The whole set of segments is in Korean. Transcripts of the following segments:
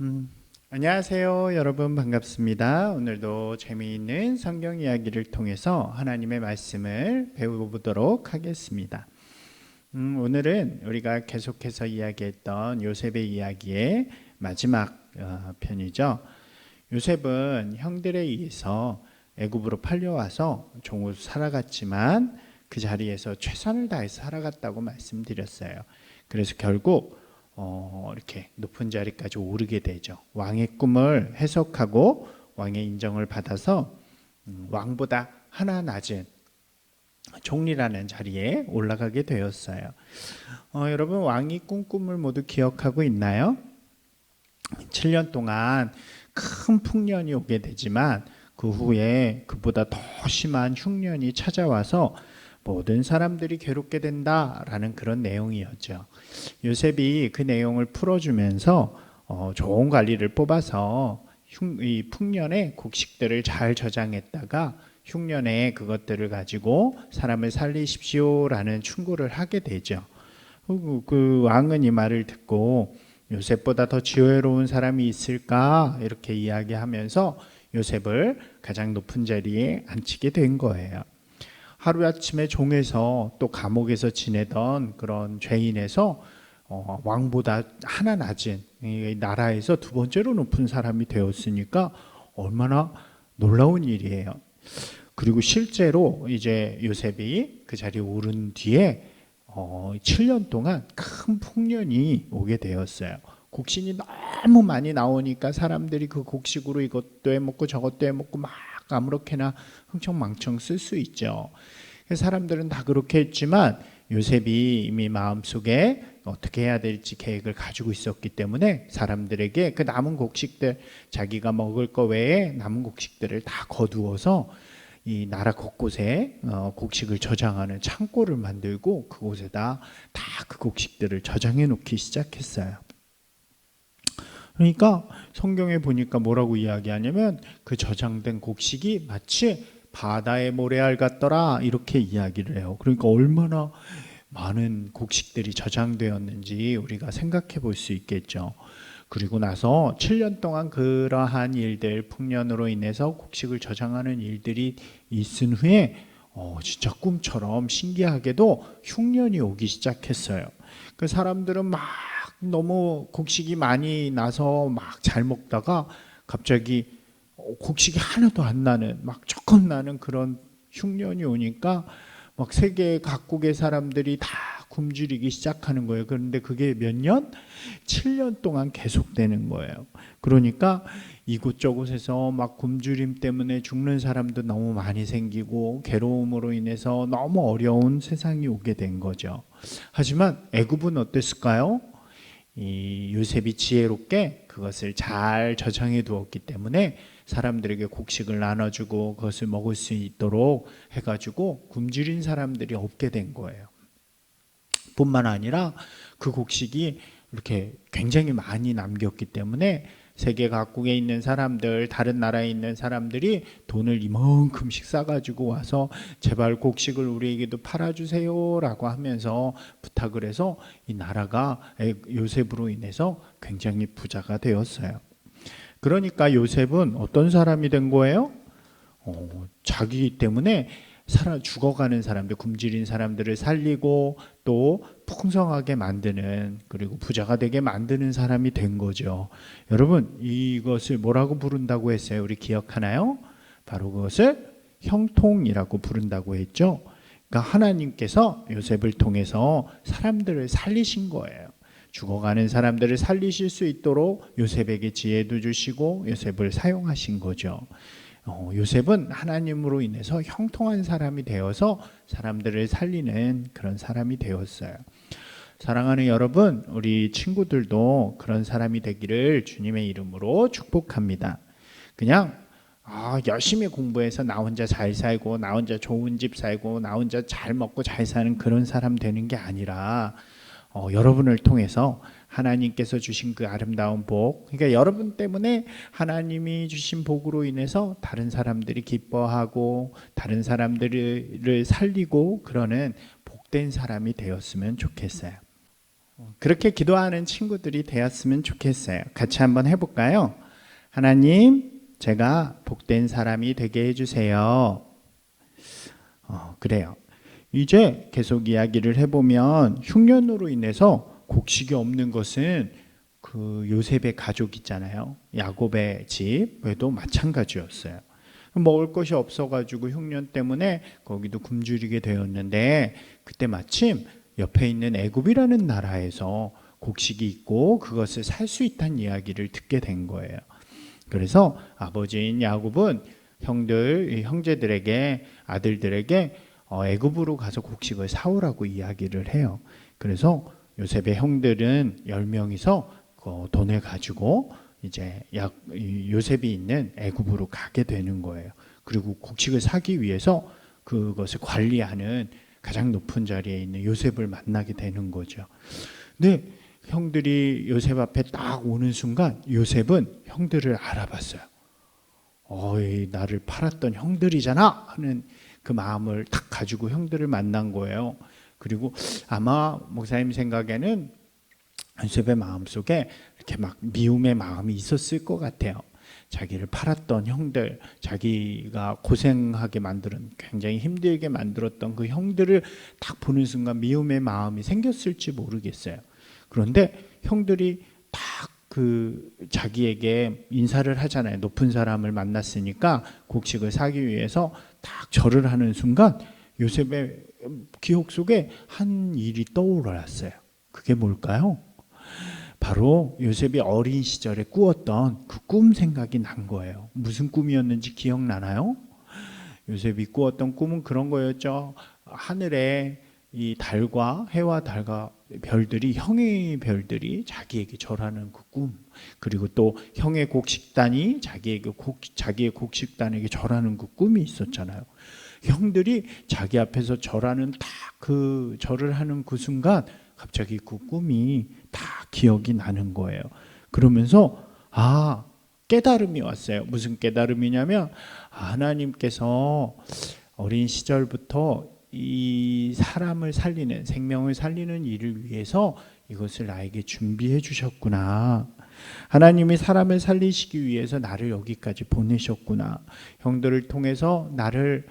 음, 안녕하세요, 여러분 반갑습니다. 오늘도 재미있는 성경 이야기를 통해서 하나님의 말씀을 배워보도록 하겠습니다. 오늘은 우리가 계속해서 이야기했던 요셉의 이야기의 마지막 편이죠. 요셉은 형들에 의해서 애굽으로 팔려와서 종으로 살아갔지만 그 자리에서 최선을 다해서 살아갔다고 말씀드렸어요. 그래서 결국 이렇게 높은 자리까지 오르게 되죠. 왕의 꿈을 해석하고 왕의 인정을 받아서 왕보다 하나 낮은 총리라는 자리에 올라가게 되었어요. 여러분 왕이 꾼 꿈을 모두 기억하고 있나요? 7년 동안 큰 풍년이 오게 되지만 그 후에 그보다 더 심한 흉년이 찾아와서 모든 사람들이 괴롭게 된다라는 그런 내용이었죠. 요셉이 그 내용을 풀어주면서 좋은 관리를 뽑아서 이 풍년의 곡식들을 잘 저장했다가 흉년에 그것들을 가지고 사람을 살리십시오라는 충고를 하게 되죠. 그 왕은 이 말을 듣고 요셉보다 더 지혜로운 사람이 있을까 이렇게 이야기하면서 요셉을 가장 높은 자리에 앉히게 된 거예요. 하루아침에 종에서 또 감옥에서 지내던 그런 죄인에서 왕보다 하나 낮은 이 나라에서 두 번째로 높은 사람이 되었으니까 얼마나 놀라운 일이에요. 그리고 실제로 이제 요셉이 그 자리에 오른 뒤에 7년 동안 큰 풍년이 오게 되었어요. 곡식이 너무 많이 나오니까 사람들이 그 곡식으로 이것도 해먹고 저것도 해먹고 막 아무렇게나 흥청망청 쓸 수 있죠. 사람들은 다 그렇게 했지만 요셉이 이미 마음속에 어떻게 해야 될지 계획을 가지고 있었기 때문에 사람들에게 그 남은 곡식들, 자기가 먹을 거 외에 남은 곡식들을 다 거두어서 이 나라 곳곳에 곡식을 저장하는 창고를 만들고 그곳에다 다 그 곡식들을 저장해 놓기 시작했어요. 그러니까 성경에 보니까 뭐라고 이야기하냐면 그 저장된 곡식이 마치 바다의 모래알 같더라 이렇게 이야기를 해요. 그러니까 얼마나 많은 곡식들이 저장되었는지 우리가 생각해 볼 수 있겠죠. 그리고 나서 7년 동안 그러한 일들, 풍년으로 인해서 곡식을 저장하는 일들이 있은 후에 진짜 꿈처럼 신기하게도 흉년이 오기 시작했어요. 그 사람들은 막 너무 곡식이 많이 나서 막 잘 먹다가 갑자기 곡식이 하나도 안 나는 막 조금 나는 그런 흉년이 오니까 막 세계 각국의 사람들이 다 굶주리기 시작하는 거예요. 그런데 그게 몇 년? 7년 동안 계속되는 거예요. 그러니까 이곳저곳에서 막 굶주림 때문에 죽는 사람도 너무 많이 생기고 괴로움으로 인해서 너무 어려운 세상이 오게 된 거죠. 하지만 애굽은 어땠을까요? 이 요셉이 지혜롭게 그것을 잘 저장해 두었기 때문에 사람들에게 곡식을 나눠주고 그것을 먹을 수 있도록 해가지고 굶주린 사람들이 없게 된 거예요. 뿐만 아니라 그 곡식이 이렇게 굉장히 많이 남겼기 때문에 세계 각국에 있는 사람들, 다른 나라에 있는 사람들이 돈을 이만큼씩 싸가지고 와서 제발 곡식을 우리에게도 팔아주세요 라고 하면서 부탁을 해서 이 나라가 요셉으로 인해서 굉장히 부자가 되었어요. 그러니까 요셉은 어떤 사람이 된 거예요? 자기 때문에 죽어가는 사람들, 굶주린 사람들을 살리고 또 풍성하게 만드는, 그리고 부자가 되게 만드는 사람이 된 거죠. 여러분, 이것을 뭐라고 부른다고 했어요? 우리 기억하나요? 바로 그것을 형통이라고 부른다고 했죠. 그러니까 하나님께서 요셉을 통해서 사람들을 살리신 거예요. 죽어가는 사람들을 살리실 수 있도록 요셉에게 지혜도 주시고 요셉을 사용하신 거죠. 요셉은 하나님으로 인해서 형통한 사람이 되어서 사람들을 살리는 그런 사람이 되었어요. 사랑하는 여러분, 우리 친구들도 그런 사람이 되기를 주님의 이름으로 축복합니다. 그냥 열심히 공부해서 나 혼자 잘 살고 나 혼자 좋은 집 살고 나 혼자 잘 먹고 잘 사는 그런 사람 되는 게 아니라 여러분을 통해서 하나님께서 주신 그 아름다운 복, 그러니까 여러분 때문에 하나님이 주신 복으로 인해서 다른 사람들이 기뻐하고 다른 사람들을 살리고 그러는 복된 사람이 되었으면 좋겠어요. 그렇게 기도하는 친구들이 되었으면 좋겠어요. 같이 한번 해볼까요? 하나님, 제가 복된 사람이 되게 해주세요. 그래요. 이제 계속 이야기를 해보면 흉년으로 인해서 곡식이 없는 것은 그 요셉의 가족 있잖아요. 야곱의 집에도 마찬가지였어요. 먹을 것이 없어가지고 흉년 때문에 거기도 굶주리게 되었는데, 그때 마침 옆에 있는 애굽이라는 나라에서 곡식이 있고 그것을 살 수 있다는 이야기를 듣게 된 거예요. 그래서 아버지인 야곱은 형제들에게, 아들들에게 애굽으로 가서 곡식을 사오라고 이야기를 해요. 그래서 요셉의 형들은 10명이서 돈을 가지고 이제 요셉이 있는 애굽으로 가게 되는 거예요. 그리고 곡식을 사기 위해서 그것을 관리하는 가장 높은 자리에 있는 요셉을 만나게 되는 거죠. 근데 형들이 요셉 앞에 딱 오는 순간 요셉은 형들을 알아봤어요. 나를 팔았던 형들이잖아 하는 그 마음을 딱 가지고 형들을 만난 거예요. 그리고 아마 목사님 생각에는 요셉의 마음속에 이렇게 막 미움의 마음이 있었을 것 같아요. 자기를 팔았던 형들, 자기가 고생하게 만드는, 굉장히 힘들게 만들었던 그 형들을 딱 보는 순간 미움의 마음이 생겼을지 모르겠어요. 그런데 형들이 딱 자기에게 인사를 하잖아요. 높은 사람을 만났으니까 곡식을 사기 위해서 딱 절을 하는 순간 요셉의 기억 속에 한 일이 떠올랐어요. 그게 뭘까요? 바로 요셉이 어린 시절에 꾸었던 그 꿈 생각이 난 거예요. 무슨 꿈이었는지 기억나나요? 요셉이 꾸었던 꿈은 그런 거였죠. 하늘에 이 달과 해와 달과 별들이, 형의 별들이 자기에게 절하는 그 꿈, 그리고 또 형의 곡식단이 자기의 곡식단에게 절하는 그 꿈이 있었잖아요. 형들이 자기 앞에서 절하는 그 절을 하는 그 순간 갑자기 그 꿈이 다 기억이 나는 거예요. 그러면서 깨달음이 왔어요. 무슨 깨달음이냐면 하나님께서 어린 시절부터 이 사람을 살리는, 생명을 살리는 일을 위해서 이것을 나에게 준비해 주셨구나. 하나님이 사람을 살리시기 위해서 나를 여기까지 보내셨구나. 형들을 통해서 나를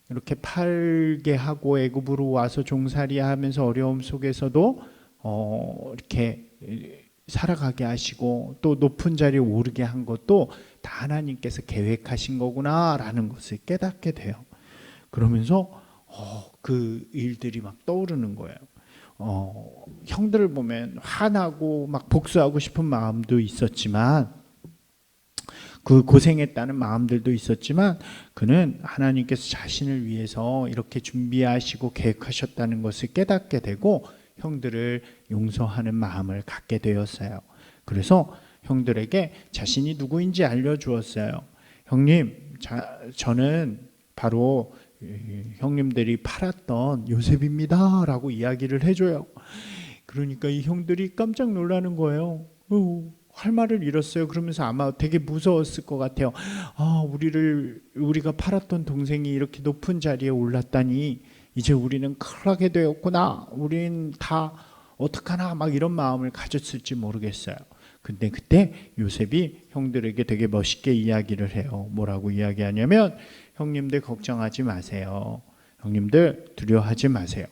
이렇게 팔게 하고 애굽으로 와서 종살이하면서 어려움 속에서도 이렇게 살아가게 하시고 또 높은 자리에 오르게 한 것도 다 하나님께서 계획하신 거구나라는 것을 깨닫게 돼요. 그러면서 그 일들이 막 떠오르는 거예요. 형들을 보면 화나고 막 복수하고 싶은 마음도 있었지만, 그 고생했다는 마음들도 있었지만, 그는 하나님께서 자신을 위해서 이렇게 준비하시고 계획하셨다는 것을 깨닫게 되고 형들을 용서하는 마음을 갖게 되었어요. 그래서 형들에게 자신이 누구인지 알려주었어요. 형님, 저는 바로 형님들이 팔았던 요셉입니다 라고 이야기를 해줘요. 그러니까 이 형들이 깜짝 놀라는 거예요. 할 말을 잃었어요. 그러면서 아마 되게 무서웠을 것 같아요. 우리가 팔았던 동생이 이렇게 높은 자리에 올랐다니 이제 우리는 큰일 나게 되었구나. 우린 다 어떡하나 막 이런 마음을 가졌을지 모르겠어요. 근데 그때 요셉이 형들에게 되게 멋있게 이야기를 해요. 뭐라고 이야기하냐면, 형님들 걱정하지 마세요. 형님들 두려워하지 마세요.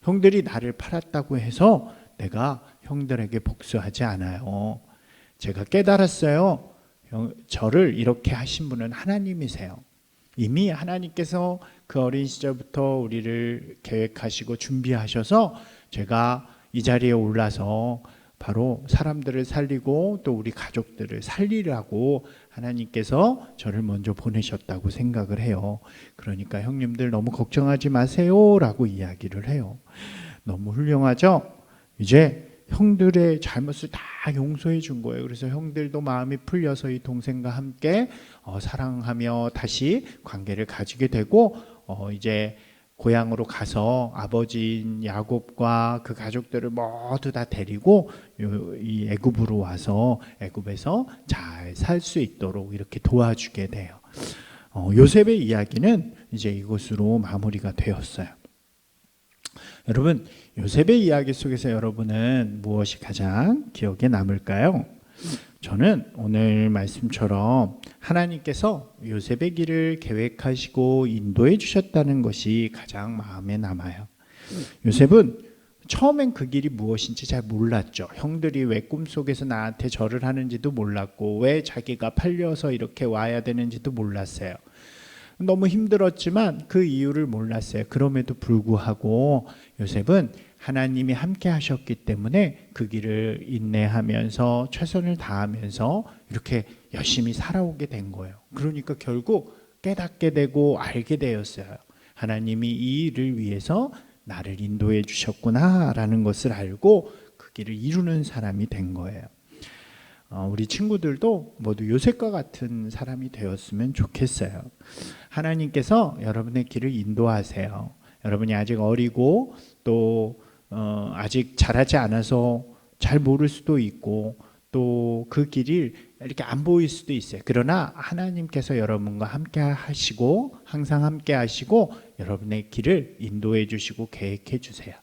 형들이 나를 팔았다고 해서 내가 형들에게 복수하지 않아요. 제가 깨달았어요. 저를 이렇게 하신 분은 하나님이세요. 이미 하나님께서 그 어린 시절부터 우리를 계획하시고 준비하셔서 제가 이 자리에 올라서 바로 사람들을 살리고 또 우리 가족들을 살리라고 하나님께서 저를 먼저 보내셨다고 생각을 해요. 그러니까 형님들 너무 걱정하지 마세요 라고 이야기를 해요. 너무 훌륭하죠? 이제 형들의 잘못을 다 용서해 준 거예요. 그래서 형들도 마음이 풀려서 이 동생과 함께 사랑하며 다시 관계를 가지게 되고, 이제 고향으로 가서 아버지인 야곱과 그 가족들을 모두 다 데리고 이 애굽으로 와서 애굽에서 잘 살 수 있도록 이렇게 도와주게 돼요. 요셉의 이야기는 이제 이것으로 마무리가 되었어요. 여러분, 요셉의 이야기 속에서 여러분은 무엇이 가장 기억에 남을까요? 저는 오늘 말씀처럼 하나님께서 요셉의 길을 계획하시고 인도해 주셨다는 것이 가장 마음에 남아요. 요셉은 처음엔 그 길이 무엇인지 잘 몰랐죠. 형들이 왜 꿈속에서 나한테 절을 하는지도 몰랐고 왜 자기가 팔려서 이렇게 와야 되는지도 몰랐어요. 너무 힘들었지만 그 이유를 몰랐어요. 그럼에도 불구하고 요셉은 하나님이 함께 하셨기 때문에 그 길을 인내하면서 최선을 다하면서 이렇게 열심히 살아오게 된 거예요. 그러니까 결국 깨닫게 되고 알게 되었어요. 하나님이 이 일을 위해서 나를 인도해 주셨구나라는 것을 알고 그 길을 이루는 사람이 된 거예요. 우리 친구들도 모두 요셉과 같은 사람이 되었으면 좋겠어요. 하나님께서 여러분의 길을 인도하세요. 여러분이 아직 어리고 또 아직 자라지 않아서 잘 모를 수도 있고 또 그 길이 이렇게 안 보일 수도 있어요. 그러나 하나님께서 여러분과 함께 하시고 항상 함께 하시고 여러분의 길을 인도해 주시고 계획해 주세요.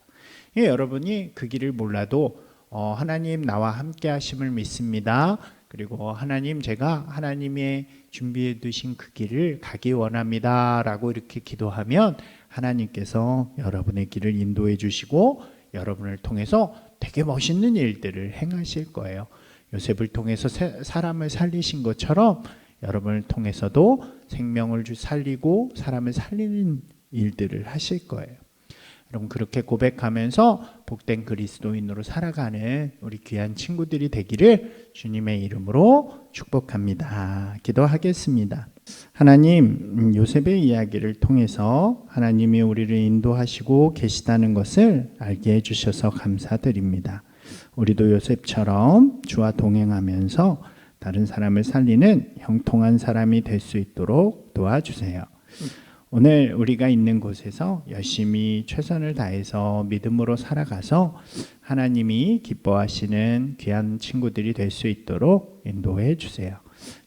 여러분이 그 길을 몰라도 하나님 나와 함께 하심을 믿습니다. 그리고 하나님 제가 하나님의 준비해 두신 그 길을 가기 원합니다 라고 이렇게 기도하면 하나님께서 여러분의 길을 인도해 주시고 여러분을 통해서 되게 멋있는 일들을 행하실 거예요. 요셉을 통해서 사람을 살리신 것처럼 여러분을 통해서도 생명을 살리고 사람을 살리는 일들을 하실 거예요. 여러분 그렇게 고백하면서 복된 그리스도인으로 살아가는 우리 귀한 친구들이 되기를 주님의 이름으로 축복합니다. 기도하겠습니다. 하나님, 요셉의 이야기를 통해서 하나님이 우리를 인도하시고 계시다는 것을 알게 해주셔서 감사드립니다. 우리도 요셉처럼 주와 동행하면서 다른 사람을 살리는 형통한 사람이 될 수 있도록 도와주세요. 오늘 우리가 있는 곳에서 열심히 최선을 다해서 믿음으로 살아가서 하나님이 기뻐하시는 귀한 친구들이 될 수 있도록 인도해 주세요.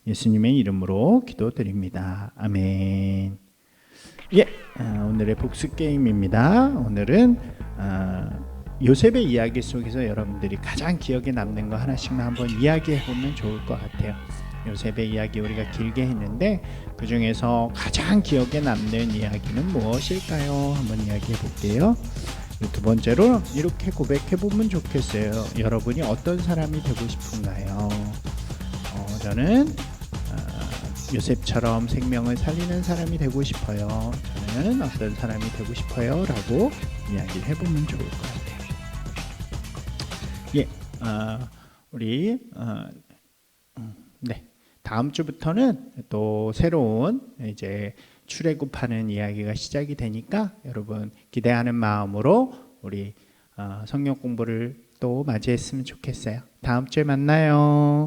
예수님의 이름으로 기도드립니다. 아멘. 오늘의 복습 게임입니다. 오늘은 요셉의 이야기 속에서 여러분들이 가장 기억에 남는 거 하나씩만 한번 이야기해 보면 좋을 것 같아요. 요셉의 이야기 우리가 길게 했는데 그 중에서 가장 기억에 남는 이야기는 무엇일까요? 한번 이야기해 볼게요. 두 번째로 이렇게 고백해 보면 좋겠어요. 여러분이 어떤 사람이 되고 싶은가요? 저는 요셉처럼 생명을 살리는 사람이 되고 싶어요. 저는 어떤 사람이 되고 싶어요? 라고 이야기를 해보면 좋을 것 같아요. 우리 다음 주부터는 또 새로운 이제 출애굽하는 이야기가 시작이 되니까 여러분 기대하는 마음으로 우리 성경 공부를 또 맞이했으면 좋겠어요. 다음 주에 만나요.